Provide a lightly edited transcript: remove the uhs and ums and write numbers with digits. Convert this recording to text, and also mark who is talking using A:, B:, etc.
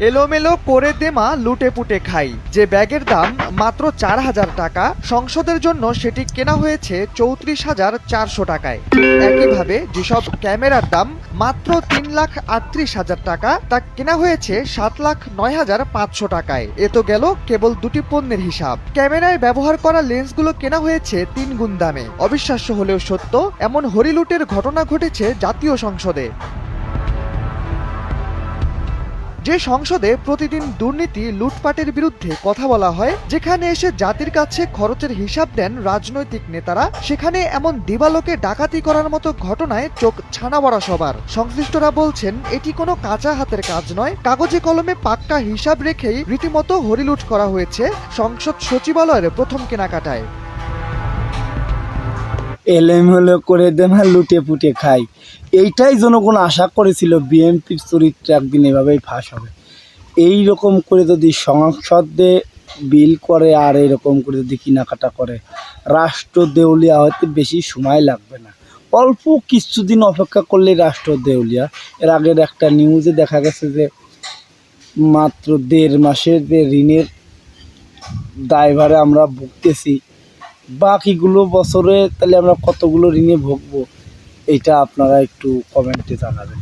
A: এলোমেলো করে দেমা লুটে পুটে খাই, যে ব্যাগের দাম মাত্র 4,000 টাকা, সংসদের জন্য সেটি কেনা হয়েছে 34,400 টাকায়। ঠিক একইভাবে যেসব ক্যামেরার দাম মাত্র 3,38,000 টাকা, তা কেনা হয়েছে 7,09,500 টাকায়। এ তো গেল কেবল দুটি পণ্যের হিসাব। ক্যামেরায় ব্যবহার করা লেন্সগুলো কেনা হয়েছে 3 গুণ দামে। অবিশ্বাস্য হলেও সত্য, এমন হরিলুটের ঘটনা ঘটেছে জাতীয় সংসদে। যে সংসদে প্রতিদিন দুর্নীতি লুটপাটের বিরুদ্ধে কথা বলা হয়, যেখানে এসে জাতির কাছে খরচের হিসাব দেন রাজনৈতিক নেতারা, সেখানে এমন দিবালোকে ডাকাতি করার মতো ঘটনায় চোখ ছানা বড়া সবার। সংশ্লিষ্টরা বলছেন, এটি কোনো কাঁচা হাতের কাজ নয়, কাগজে কলমে পাক্কা হিসাব রেখেই রীতিমতো হরিলুট করা হয়েছে সংসদ সচিবালয়ের প্রথম কেনাকাটায়।
B: এলোমেলো করে দেন আর লুটে পুটে খাই, এইটাই জনগণ আশা করেছিল বিএনপির চরিত্র একদিন এভাবেই ফাঁস হবে। এই রকম করে যদি সংসদে বিল করে আর এরকম করে যদি কেনাকাটা করে, রাষ্ট্র দেউলিয়া হতে বেশি সময় লাগবে না, অল্প কিছুদিন অপেক্ষা করলে রাষ্ট্র দেউলিয়া। এর আগের একটা নিউজে দেখা গেছে যে মাত্র 1.5 মাসের যে ঋণের দায়ভারে আমরা ভুগতেছি, বাকিগুলো বছরে তাহলে আমরা কতগুলো ঋণে ভুগবো, এটা আপনারা একটু কমেন্টে জানাবেন।